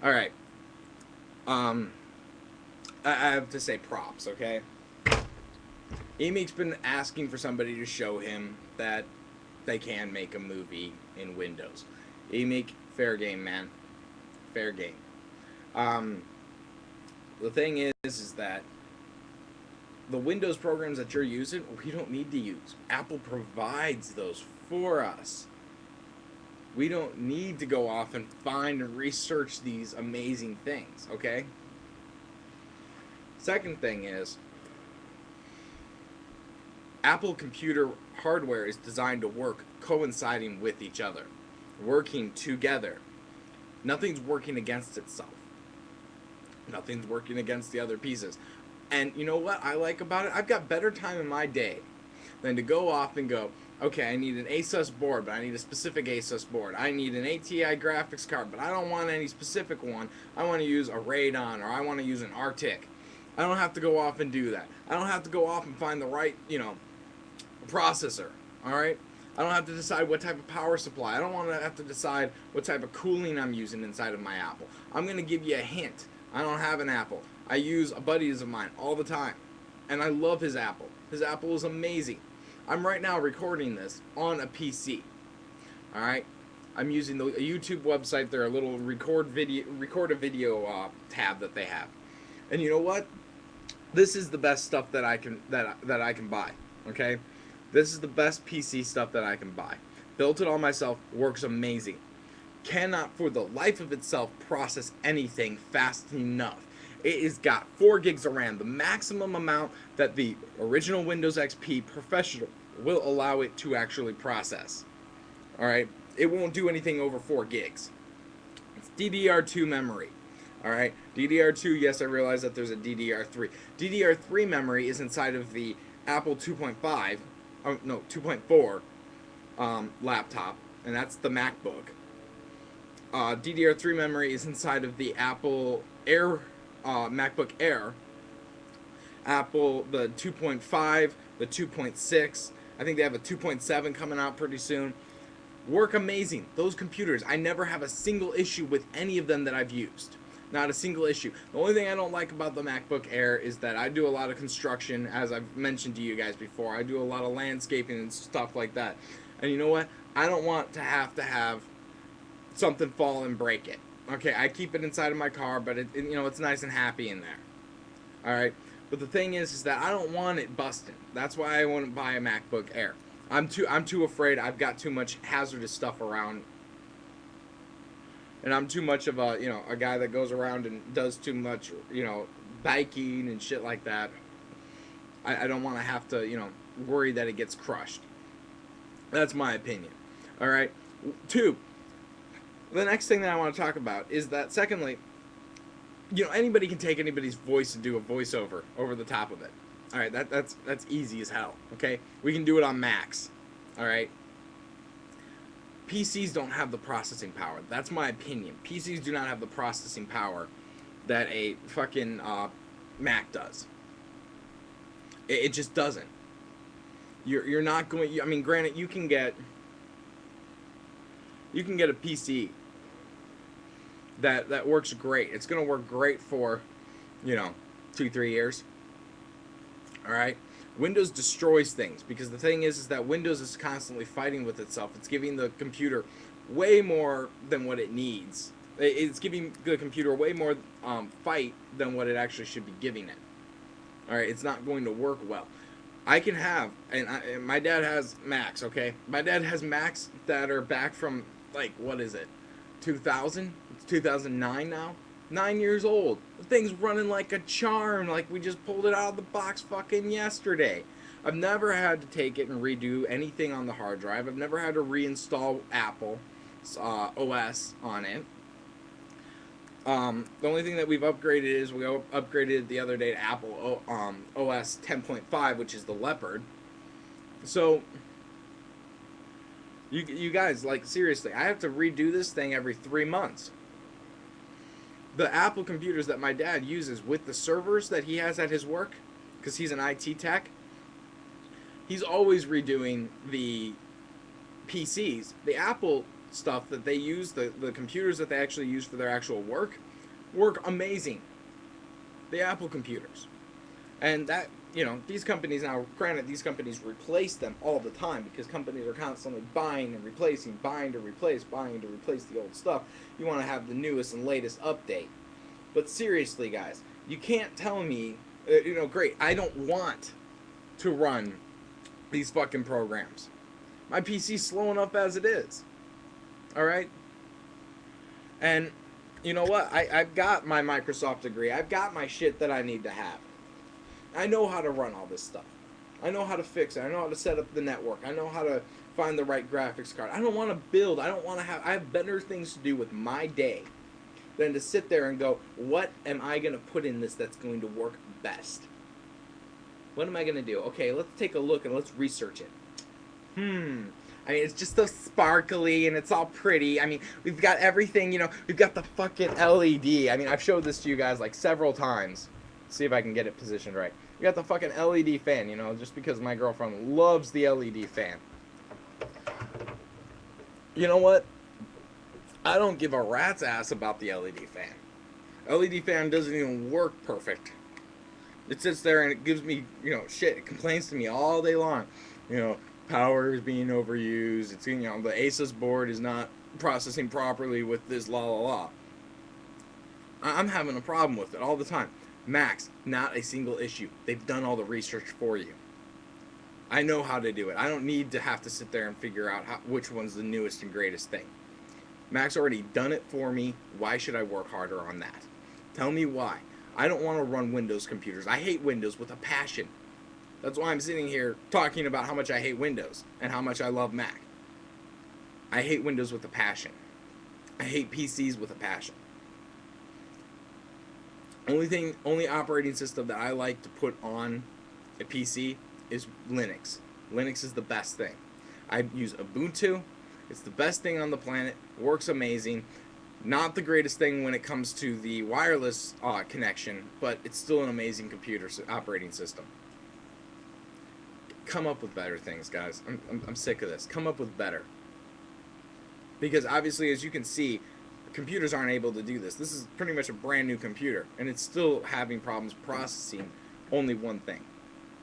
All right. Um, I have to say props, okay? Emeek's been asking for somebody to show him that they can make a movie in Windows. Emeek, fair game, man. Fair game. Um, the thing is that the Windows programs that you're using, we don't need to use. Apple provides those for us. We don't need to go off and find and research these amazing things, okay? Second thing is, Apple computer hardware is designed to work coinciding with each other, working together. Nothing's working against itself. Nothing's working against the other pieces. And you know what I like about it? I've got better time in my day than to go off and go, okay, I need an Asus board, but I need a specific Asus board. I need an ATI graphics card, but I don't want any specific one. I want to use a Radeon, or I want to use an Arctic. I don't have to go off and do that. I don't have to go off and find the right, processor. All right? I don't have to decide what type of power supply. I don't want to have to decide what type of cooling I'm using inside of my Apple. I'm going to give you a hint. I don't have an Apple. I use a buddies of mine all the time. And I love his Apple. His Apple is amazing. I'm right now recording this on a PC. All right? I'm using a YouTube website. They're a little record a video tab that they have. And you know what? This is the best stuff that I can buy. Okay? This is the best PC stuff that I can buy. Built it all myself, works amazing. Cannot for the life of itself process anything fast enough. It has got 4 gigs of RAM, the maximum amount that the original Windows XP Professional will allow it to actually process. Alright? It won't do anything over 4 gigs. It's DDR2 memory. Alright? DDR2, yes, I realize that there's a DDR3. DDR3 memory is inside of the Apple 2.5. 2.4 laptop, and that's the MacBook. DDR3 memory is inside of the Apple Air, MacBook Air. Apple, the 2.5, the 2.6. I think they have a 2.7 coming out pretty soon. Work amazing. Those computers, I never have a single issue with any of them that I've used. Not a single issue. The only thing I don't like about the MacBook Air is that I do a lot of construction, as I've mentioned to you guys before. I do a lot of landscaping and stuff like that. And you know what? I don't want to have something fall and break it. Okay, I keep it inside of my car, but it's nice and happy in there. All right. But the thing is that I don't want it busting. That's why I wouldn't buy a MacBook Air. I'm too afraid. I've got too much hazardous stuff around. And I'm too much of a guy that goes around and does too much, biking and shit like that. I don't want to have to, worry that it gets crushed. That's my opinion. All right. 2. The next thing that I want to talk about is that, secondly, anybody can take anybody's voice and do a voiceover over the top of it. All right. That's easy as hell. Okay. We can do it on Macs. All right. PCs don't have the processing power. That's my opinion. PCs do not have the processing power that a fucking Mac does. It just doesn't. You're not going. I mean, granted, you can get a PC that works great. It's going to work great for 2-3 years. All right. Windows destroys things because the thing is that Windows is constantly fighting with itself. It's giving the computer way more than what it needs. It's giving the computer way more fight than what it actually should be giving it. All right, it's not going to work well. I can have, and my dad has Macs. Okay, my dad has Macs that are back from what is it, 2000? It's 2009 now. 9 years old. The thing's running like a charm, like we just pulled it out of the box fucking yesterday. I've never had to take it and redo anything on the hard drive. I've never had to reinstall Apple OS on it. The only thing that we've upgraded is we upgraded the other day to Apple OS 10.5, which is the Leopard. So, you guys, seriously, I have to redo this thing every 3 months. The Apple computers that my dad uses with the servers that he has at his work, because he's an IT tech, he's always redoing the PCs. The Apple stuff that they use, the computers that they actually use for their actual work amazing. The Apple computers. And that, these companies now, granted, these companies replace them all the time because companies are constantly buying and replacing, buying to replace the old stuff. You want to have the newest and latest update. But seriously, guys, you can't tell me, great, I don't want to run these fucking programs. My PC's slow enough as it is. Alright? And you know what? I've got my Microsoft degree. I've got my shit that I need to have. I know how to run all this stuff. I know how to fix it. I know how to set up the network. I know how to find the right graphics card. I don't want to build. I have better things to do with my day than to sit there and go, what am I going to put in this that's going to work best? What am I going to do? Okay, let's take a look and let's research it. I mean, it's just so sparkly and it's all pretty. I mean, we've got everything, we've got the fucking LED. I mean, I've showed this to you guys like several times. Let's see if I can get it positioned right. We got the fucking LED fan, just because my girlfriend loves the LED fan. You know what? I don't give a rat's ass about the LED fan. LED fan doesn't even work perfect. It sits there and it gives me, shit. It complains to me all day long. Power is being overused. It's, the Asus board is not processing properly with this la la la. I'm having a problem with it all the time. Macs, not a single issue. They've done all the research for you. I know how to do it. I don't need to have to sit there and figure out which one's the newest and greatest thing. Mac's already done it for me. Why should I work harder on that? Tell me why. I don't want to run Windows computers. I hate Windows with a passion. That's why I'm sitting here talking about how much I hate Windows and how much I love Mac. I hate Windows with a passion. I hate PCs with a passion. Only operating system that I like to put on a PC is Linux. Linux is the best thing. I use Ubuntu. It's the best thing on the planet. Works amazing. Not the greatest thing when it comes to the wireless connection, but it's still an amazing computer operating system. Come up with better things, guys. I'm sick of this. Come up with better. Because obviously, as you can see, computers aren't able to do this. This is pretty much a brand new computer, and it's still having problems processing only one thing.